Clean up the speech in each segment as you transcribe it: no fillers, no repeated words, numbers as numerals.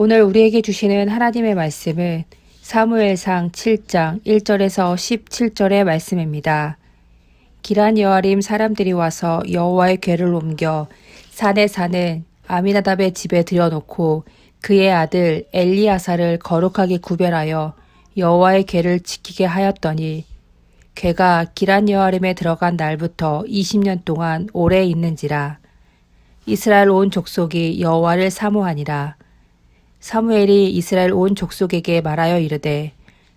오늘 우리에게 주시는 하나님의 말씀은 사무엘상 7장 1절에서 17절의 말씀입니다. 기란 여아림 사람들이 와서 여호와의 궤를 옮겨 산에 사는 아미나답의 집에 들여놓고 그의 아들 엘리야사를 거룩하게 구별하여 여호와의 궤를 지키게 하였더니 궤가 기란 여아림에 들어간 날부터 20년 동안 오래 있는지라. 이스라엘 온 족속이 여호와를 사모하니라. 사무엘이 이스라엘 온 족속에게 말하여 이르되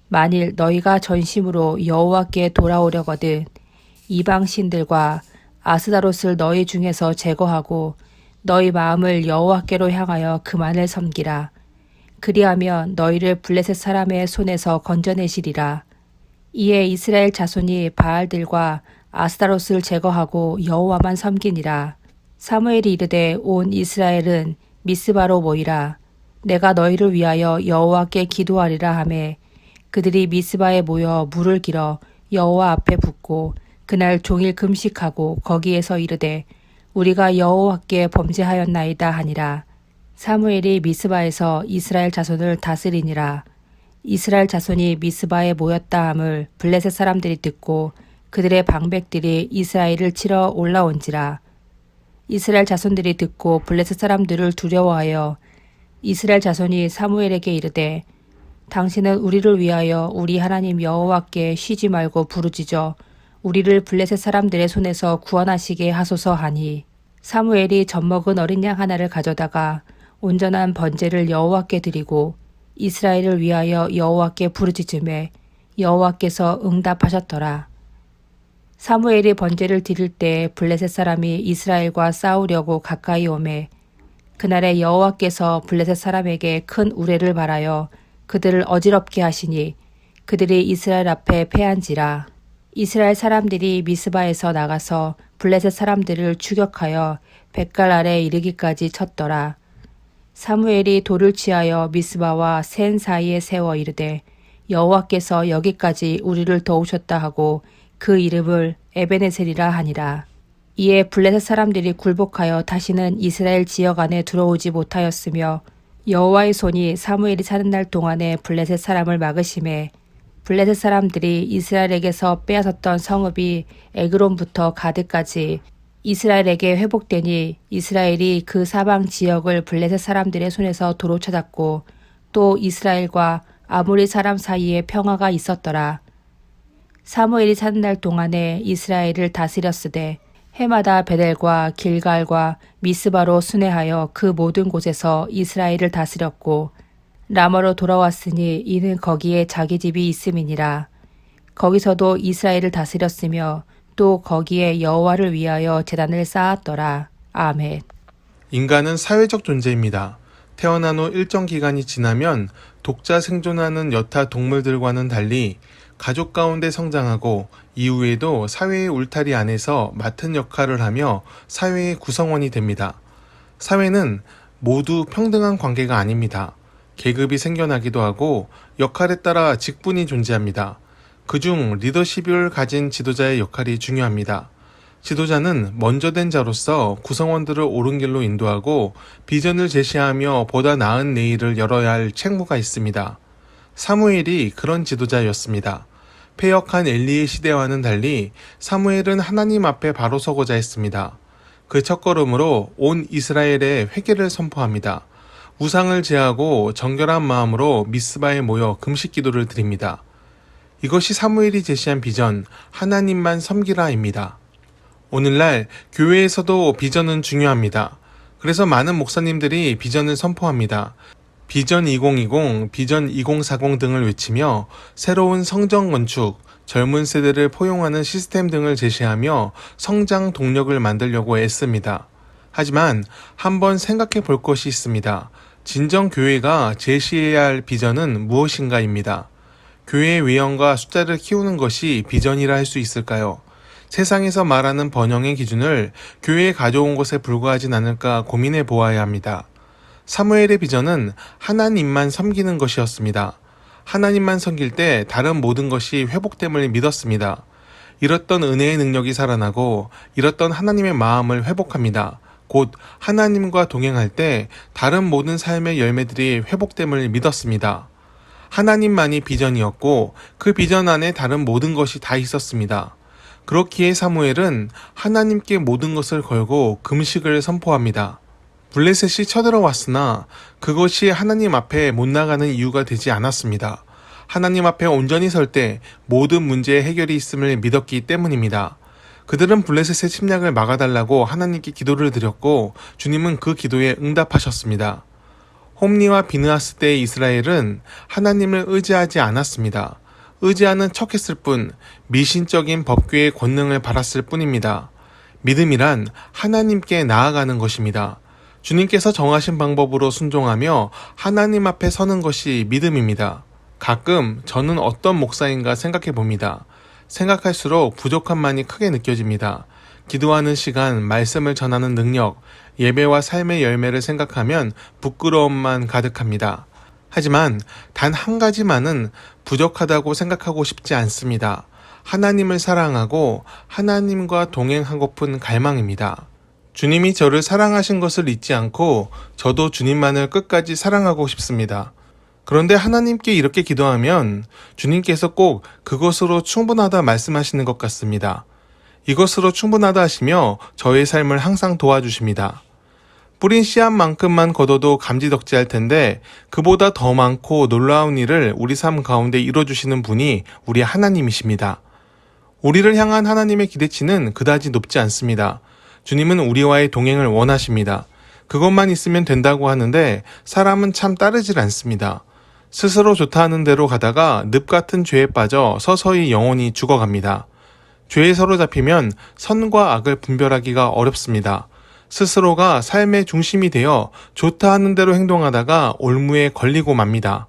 만일 너희가 전심으로 여호와께 돌아오려거든 이방 신들과 아스다롯을 너희 중에서 제거하고 너희 마음을 여호와께로 향하여 그만을 섬기라. 그리하면 너희를 블레셋 사람의 손에서 건져내시리라. 이에 이스라엘 자손이 바알들과 아스다롯을 제거하고 여호와만 섬기니라. 사무엘이 이르되 온 이스라엘은 미스바로 모이라. 내가 너희를 위하여 여호와께 기도하리라 하매 그들이 미스바에 모여 물을 길어 여호와 앞에 붓고 그날 종일 금식하고 거기에서 이르되 우리가 여호와께 범죄하였나이다 하니라. 사무엘이 미스바에서 이스라엘 자손을 다스리니라. 이스라엘 자손이 미스바에 모였다 함을 블레셋 사람들이 듣고 그들의 방백들이 이스라엘을 치러 올라온지라. 이스라엘 자손들이 듣고 블레셋 사람들을 두려워하여 이스라엘 자손이 사무엘에게 이르되 당신은 우리를 위하여 우리 하나님 여호와께 쉬지 말고 부르짖어 우리를 블레셋 사람들의 손에서 구원하시게 하소서 하니 사무엘이 젖먹은 어린 양 하나를 가져다가 온전한 번제를 여호와께 드리고 이스라엘을 위하여 여호와께 부르짖음에 여호와께서 응답하셨더라. 사무엘이 번제를 드릴 때 블레셋 사람이 이스라엘과 싸우려고 가까이 오매 그날에 여호와께서 블레셋 사람에게 큰 우레를 발하여 그들을 어지럽게 하시니 그들이 이스라엘 앞에 패한지라. 이스라엘 사람들이 미스바에서 나가서 블레셋 사람들을 추격하여 벳갈 아래 이르기까지 쳤더라. 사무엘이 돌을 취하여 미스바와 센 사이에 세워 이르되 여호와께서 여기까지 우리를 도우셨다 하고 그 이름을 에베네셀이라 하니라. 이에 블레셋 사람들이 굴복하여 다시는 이스라엘 지역 안에 들어오지 못하였으며 여호와의 손이 사무엘이 사는 날 동안에 블레셋 사람을 막으심에 블레셋 사람들이 이스라엘에게서 빼앗았던 성읍이 에그론부터 가드까지 이스라엘에게 회복되니 이스라엘이 그 사방 지역을 블레셋 사람들의 손에서 도로 찾았고 또 이스라엘과 아모리 사람 사이에 평화가 있었더라. 사무엘이 사는 날 동안에 이스라엘을 다스렸으되 해마다 베델과 길갈과 미스바로 순회하여 그 모든 곳에서 이스라엘을 다스렸고 라마로 돌아왔으니 이는 거기에 자기 집이 있음이니라. 거기서도 이스라엘을 다스렸으며 또 거기에 여호와를 위하여 제단을 쌓았더라. 아멘. 인간은 사회적 존재입니다. 태어난 후 일정 기간이 지나면 독자 생존하는 여타 동물들과는 달리 가족 가운데 성장하고 이후에도 사회의 울타리 안에서 맡은 역할을 하며 사회의 구성원이 됩니다. 사회는 모두 평등한 관계가 아닙니다. 계급이 생겨나기도 하고 역할에 따라 직분이 존재합니다. 그중 리더십을 가진 지도자의 역할이 중요합니다. 지도자는 먼저 된 자로서 구성원들을 옳은 길로 인도하고 비전을 제시하며 보다 나은 내일을 열어야 할 책무가 있습니다. 사무엘이 그런 지도자였습니다. 패역한 엘리의 시대와는 달리 사무엘은 하나님 앞에 바로 서고자 했습니다. 그 첫걸음으로 온 이스라엘에 회개를 선포합니다. 우상을 제하고 정결한 마음으로 미스바에 모여 금식 기도를 드립니다. 이것이 사무엘이 제시한 비전, 하나님만 섬기라입니다. 오늘날 교회에서도 비전은 중요합니다. 그래서 많은 목사님들이 비전을 선포합니다. 비전 2020, 비전 2040 등을 외치며 새로운 성전 건축, 젊은 세대를 포용하는 시스템 등을 제시하며 성장 동력을 만들려고 애씁니다. 하지만 한번 생각해 볼 것이 있습니다. 진정 교회가 제시해야 할 비전은 무엇인가입니다. 교회의 외형과 숫자를 키우는 것이 비전이라 할 수 있을까요? 세상에서 말하는 번영의 기준을 교회에 가져온 것에 불과하진 않을까 고민해 보아야 합니다. 사무엘의 비전은 하나님만 섬기는 것이었습니다. 하나님만 섬길 때 다른 모든 것이 회복됨을 믿었습니다. 잃었던 은혜의 능력이 살아나고 잃었던 하나님의 마음을 회복합니다. 곧 하나님과 동행할 때 다른 모든 삶의 열매들이 회복됨을 믿었습니다. 하나님만이 비전이었고 그 비전 안에 다른 모든 것이 다 있었습니다. 그렇기에 사무엘은 하나님께 모든 것을 걸고 금식을 선포합니다. 블레셋이 쳐들어왔으나 그것이 하나님 앞에 못 나가는 이유가 되지 않았습니다. 하나님 앞에 온전히 설 때 모든 문제의 해결이 있음을 믿었기 때문입니다. 그들은 블레셋의 침략을 막아달라고 하나님께 기도를 드렸고 주님은 그 기도에 응답하셨습니다. 홈리와 비느하스 때의 이스라엘은 하나님을 의지하지 않았습니다. 의지하는 척했을 뿐 미신적인 법궤의 권능을 바랐을 뿐입니다. 믿음이란 하나님께 나아가는 것입니다. 주님께서 정하신 방법으로 순종하며 하나님 앞에 서는 것이 믿음입니다. 가끔 저는 어떤 목사인가 생각해 봅니다. 생각할수록 부족함만이 크게 느껴집니다. 기도하는 시간, 말씀을 전하는 능력, 예배와 삶의 열매를 생각하면 부끄러움만 가득합니다. 하지만 단 한 가지만은 부족하다고 생각하고 싶지 않습니다. 하나님을 사랑하고 하나님과 동행하고픈 갈망입니다. 주님이 저를 사랑하신 것을 잊지 않고 저도 주님만을 끝까지 사랑하고 싶습니다. 그런데 하나님께 이렇게 기도하면 주님께서 꼭 그것으로 충분하다 말씀하시는 것 같습니다. 이것으로 충분하다 하시며 저의 삶을 항상 도와주십니다. 뿌린 씨앗만큼만 거둬도 감지덕지할 텐데 그보다 더 많고 놀라운 일을 우리 삶 가운데 이뤄주시는 분이 우리 하나님이십니다. 우리를 향한 하나님의 기대치는 그다지 높지 않습니다. 주님은 우리와의 동행을 원하십니다. 그것만 있으면 된다고 하는데 사람은 참 따르질 않습니다. 스스로 좋다 하는 대로 가다가 늪 같은 죄에 빠져 서서히 영혼이 죽어갑니다. 죄에 사로잡히면 선과 악을 분별하기가 어렵습니다. 스스로가 삶의 중심이 되어 좋다 하는 대로 행동하다가 올무에 걸리고 맙니다.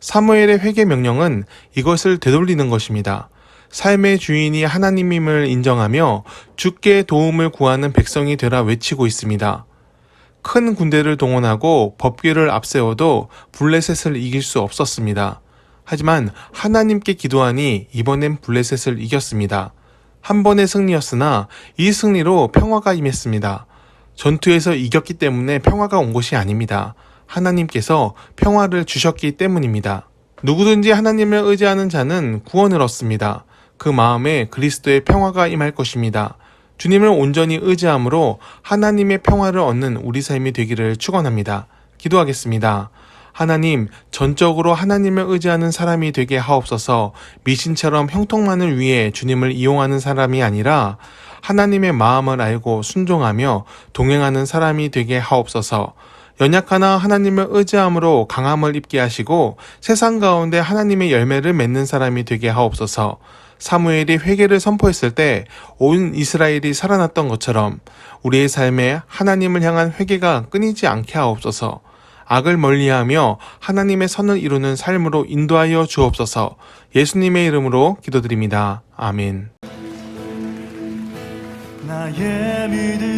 사무엘의 회개 명령은 이것을 되돌리는 것입니다. 삶의 주인이 하나님임을 인정하며 주께 도움을 구하는 백성이 되라 외치고 있습니다. 큰 군대를 동원하고 법궤를 앞세워도 블레셋을 이길 수 없었습니다. 하지만 하나님께 기도하니 이번엔 블레셋을 이겼습니다. 한 번의 승리였으나 이 승리로 평화가 임했습니다. 전투에서 이겼기 때문에 평화가 온 것이 아닙니다. 하나님께서 평화를 주셨기 때문입니다. 누구든지 하나님을 의지하는 자는 구원을 얻습니다. 그 마음에 그리스도의 평화가 임할 것입니다. 주님을 온전히 의지함으로 하나님의 평화를 얻는 우리 삶이 되기를 축원합니다. 기도하겠습니다. 하나님, 전적으로 하나님을 의지하는 사람이 되게 하옵소서. 미신처럼 형통만을 위해 주님을 이용하는 사람이 아니라 하나님의 마음을 알고 순종하며 동행하는 사람이 되게 하옵소서. 연약하나 하나님을 의지함으로 강함을 입게 하시고 세상 가운데 하나님의 열매를 맺는 사람이 되게 하옵소서. 사무엘이 회개를 선포했을 때 온 이스라엘이 살아났던 것처럼 우리의 삶에 하나님을 향한 회개가 끊이지 않게 하옵소서. 악을 멀리하며 하나님의 선을 이루는 삶으로 인도하여 주옵소서. 예수님의 이름으로 기도드립니다. 아멘. 나의 믿음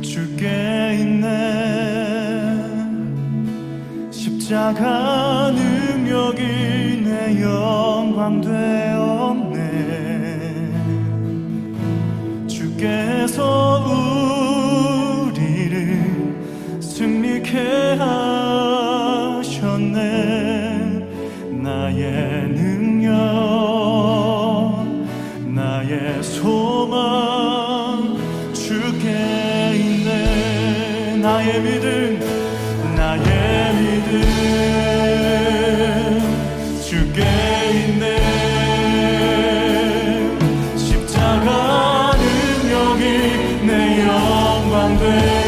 주께 있네. 십자가 능력이 내 영광 되었네. 주께서 우리를 승리케 하셨네. 나의 능력, 나의 소망 주께 있네. 나의 믿음, 나의 믿음 주께 있네. 십자가 능력이 내 영광 되